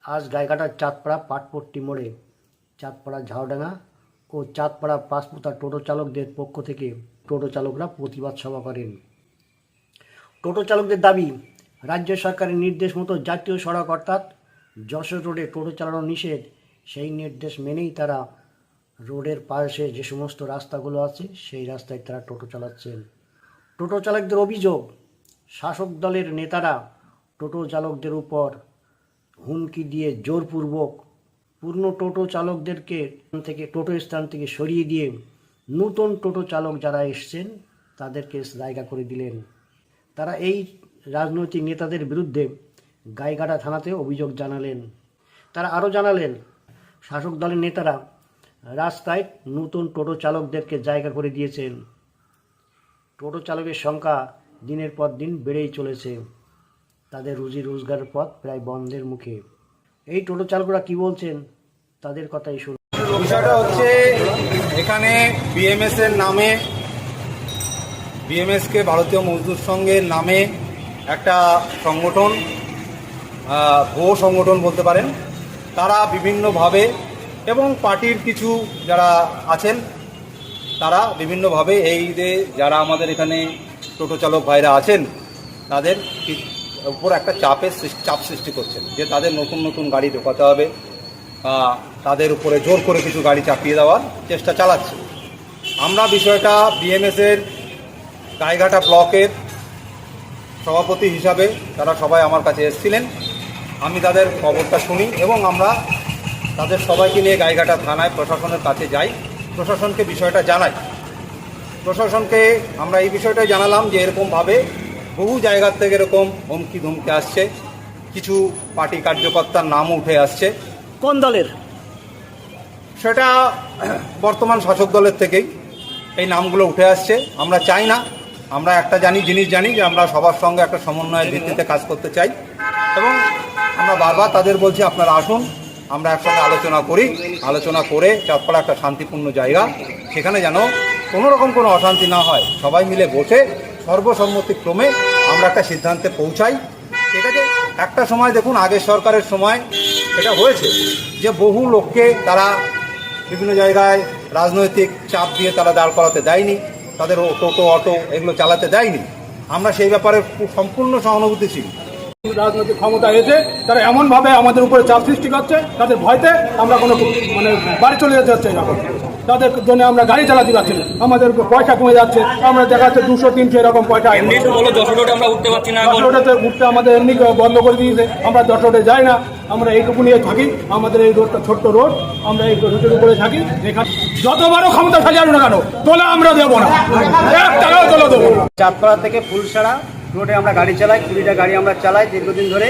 আজ গাইঘাটার চাঁদপাড়া পাটপট্টি মোড়ে চাঁদপাড়া ঝাউডাঙ্গা ও চাঁদপাড়া পাঁচপুতা টোটো চালকদের পক্ষ থেকে টোটো চালকরা প্রতিবাদ সভা করেন। টোটো চালকদের দাবি, রাজ্য সরকারের নির্দেশ মতো জাতীয় সড়ক অর্থাৎ যশোর রোডে টোটো চালানো নিষেধ, সেই নির্দেশ মেনেই তারা রোডের পাশে যে সমস্ত রাস্তাগুলো আছে সেই রাস্তায় তারা টোটো চালাচ্ছেন। টোটো চালকদের অভিযোগ, শাসক দলের নেতারা টোটো চালকদের উপর হুমকি দিয়ে জোরপূর্বক পূর্ণ টোটো চালকদেরকে টোটো স্থান থেকে সরিয়ে দিয়ে নতুন টোটো চালক যারা এসছেন তাদেরকে জায়গা করে দিলেন। তারা এই রাজনৈতিক নেতাদের বিরুদ্ধে গাইঘাটা থানাতে অভিযোগ জানালেন। তারা আরও জানালেন, শাসক দলের নেতারা রাস্তায় নতুন টোটো চালকদেরকে জায়গা করে দিয়েছেন। টোটো চালকের সংখ্যা দিনের পর দিন বেড়েই চলেছে। তাদের রুজি রোজগারের পথ প্রায় বন্ধের মুখে। এই টোটো চালকরা কি বলছেন তাদের কথাই শুনুন। বিষয়টা হচ্ছে, এখানে বিএমএস এর নামে, বিএমএসকে ভারতীয় মজদুর সংঘের নামে একটা সংগঠন, ভুয়ো সংগঠন বলতে পারেন, তারা বিভিন্নভাবে এবং পার্টির কিছু যারা আছেন তারা বিভিন্নভাবে এই যে যারা আমাদের এখানে টোটো চালক ভাইরা আছেন তাদের উপর একটা চাপ সৃষ্টি করছেন যে তাদের নতুন নতুন গাড়ি ঢোকাতে হবে, তাদের উপরে জোর করে কিছু গাড়ি চাপিয়ে দেওয়ার চেষ্টা চালাচ্ছে। আমরা বিষয়টা বিএমএসের গাইঘাটা ব্লকের সভাপতি হিসাবে তারা সবাই আমার কাছে এসেছিলেন। আমি তাদের খবরটা শুনি এবং আমরা তাদের সবাইকে নিয়ে গাইঘাটা থানায় প্রশাসনের কাছে যাই, প্রশাসনকে বিষয়টা জানাই। প্রশাসনকে আমরা এই বিষয়টাই জানালাম যে এরকমভাবে বহু জায়গার থেকে এরকম হুমকি ধমকি আসছে, কিছু পার্টি কার্যকর্তার নামও উঠে আসছে। কোন দলের? সেটা বর্তমান শাসক দলের থেকেই এই নামগুলো উঠে আসছে। আমরা চাই না, আমরা একটা জিনিস জানি যে আমরা সবার সঙ্গে একটা সমন্বয়ের ভিত্তিতে কাজ করতে চাই এবং আমরা বারবার তাদের বলছি আপনারা আসুন, আমরা একসঙ্গে আলোচনা করে চাঁদপাড়া একটা শান্তিপূর্ণ জায়গা, সেখানে যেন কোনো রকম কোনো অশান্তি না হয়, সবাই মিলে বসে সর্বসম্মতিক্রমে আমরা একটা সিদ্ধান্তে পৌঁছাই। ঠিক আছে, একটা সময় দেখুন আগের সরকারের সময় এটা হয়েছে যে বহু লোককে তারা বিভিন্ন জায়গায় রাজনৈতিক চাপ দিয়ে তারা দাঁড় করাতে দেয়নি, তাদের টোটো অটো এগুলো চালাতে দেয়নি। আমরা সেই ব্যাপারে সম্পূর্ণ সহানুভূতিশীল। রাজনৈতিক ক্ষমতা এসে তারা এমনভাবে আমাদের উপরে চাপ সৃষ্টি করছে, তাদের ভয়তে আমরা কোনো বাড়ি চলে যেতে হচ্ছে এখন, তাদের জন্য আমরা গাড়ি চালাতে পারছি না, আমাদের পয়সা কমে যাচ্ছে। আমরা দেখা যাচ্ছে 200-300 এরকম পয়সা আমরা উঠতে পারছি না, উঠতে আমাদের এমনি বন্ধ করে দিয়েছে। আমরা যশোরে যাই না, আমরা এইটুকু নিয়ে থাকি। আমাদের এই রোডটা ছোট্ট রোড, আমরা এই রোডের উপরে থাকি। এখানে যতবারও ক্ষমতাশালী আসুন না কেন, তোলা আমরা দেবো না, 1 টাকাও তোলা দেবো না। চাঁদপাড়া থেকে ফুলসাড়া রোডে আমরা গাড়ি চালাই, 20টা গাড়ি আমরা চালাই দীর্ঘদিন ধরে।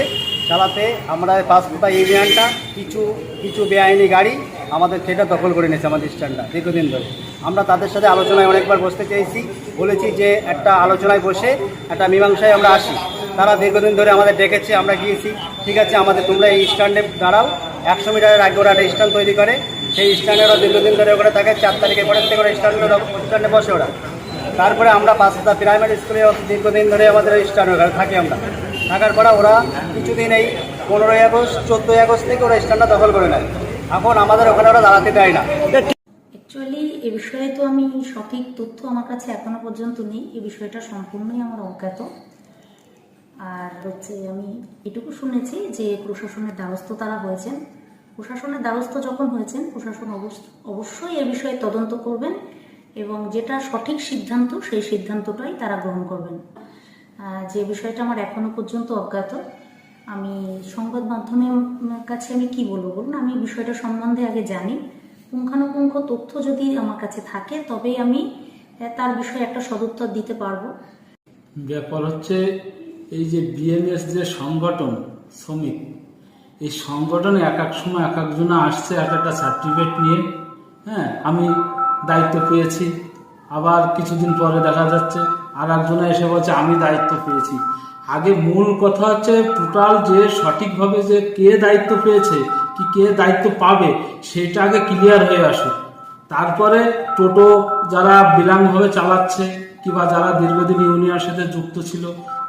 চালাতে আমরা পাঁচপুতা ইউনিয়নটা কিছু বেআইনি গাড়ি আমাদের সেটা দখল করে নিয়েছে আমাদের স্ট্যান্ডটা দীর্ঘদিন ধরে। আমরা তাদের সাথে আলোচনায় অনেকবার বসতে চেয়েছি, বলেছি যে একটা আলোচনায় বসে একটা মীমাংসায় আমরা আসি। তারা দীর্ঘদিন ধরে আমাদের ডেকেছে, আমরা গিয়েছি। ঠিক আছে, তোমরা এই স্ট্যান্ডে দাঁড়াও। 100 মিটারের আগে ওরা একটা স্ট্যান্ড তৈরি করে, সেই স্ট্যান্ডে ওরা দীর্ঘদিন ধরে ওখানে থাকে। 4 তারিখে পরের থেকে ওরা স্ট্যান্ডে বসে ওরা। তারপরে আমরা পাঁচপুতা প্রাইমারি স্কুলে দীর্ঘদিন ধরে আমাদের ওই স্ট্যান্ড ওখানে থাকি। আমরা থাকার পরে ওরা কিছুদিন এই 15ই আগস্ট 14ই আগস্ট থেকে ওরা স্ট্যান্ডটা দখল করে নেয়। এখন আমাদের ওখানে ওরা দাঁড়াতে দেয় না। অ্যাকচুয়ালি এ বিষয়ে তো আমি সঠিক তথ্য আমার কাছে এখনো পর্যন্ত নেই, এই বিষয়টা সম্পূর্ণই আমার অজ্ঞাত। আর আমি এটুকু শুনেছি যে প্রশাসনের দ্বারস্থ তারা হয়েছেন। প্রশাসনের দ্বারস্থ যখন হয়েছেন, প্রশাসন অবশ্যই এ বিষয়ে তদন্ত করবেন এবং যেটা সঠিক সিদ্ধান্ত সেই সিদ্ধান্তটাই তারা গ্রহণ করবেন। যে বিষয়টা আমার এখনো পর্যন্ত অজ্ঞাত, আমি সংবাদ মাধ্যমের কাছে আমি কি বলবো বলুন, আমি বিষয়টা সম্বন্ধে আগে জানি। পুঙ্খানুপুঙ্খ তথ্য যদি আমার কাছে থাকে তবেই আমি তার বিষয়ে একটা সদুত্তর দিতে পারবো। ব্যাপার হচ্ছে, এই যে বিএমএস যে সংগঠন শ্রমিক, এই সংগঠনে এক সময় এক একজনে আসছে একটা সার্টিফিকেট নিয়ে। হ্যাঁ, আমি দায়িত্ব পেয়েছি, আবার কিছুদিন পরে দেখা যাচ্ছে আর একজনে এসে বলছে আমি দায়িত্ব পেয়েছি। আগে মূল কথা হচ্ছে টোটাল যে সঠিকভাবে যে কে দায়িত্ব পেয়েছে কি কে দায়িত্ব পাবে সেটা আগে ক্লিয়ার হয়ে আসুক। তারপরে টোটো যারা বিরামভাবে চালাচ্ছে কিংবা যারা দীর্ঘদিন ইউনিয়নের সাথে যুক্ত ছিল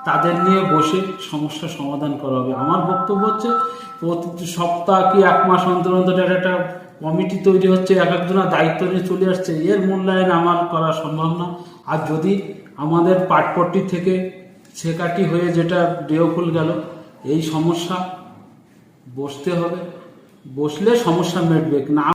তাদের নিয়ে বসে সমস্যা সমাধান করা হবে। আমার বক্তব্য হচ্ছে প্রতি সপ্তাহ কি 1 মাস অন্তর অন্তর একটা কমিটি তৈরি হচ্ছে, এক একজনের দায়িত্ব নিয়ে চলে আসছে, এর মূল্যায়ন আমার করা সম্ভব না। আর যদি আমাদের পাটপট্টি থেকে ছেকাটি হয়ে যেটা দেওফুল গেল, এই সমস্যা বসতে হবে, বসলে সমস্যা মিটবে না।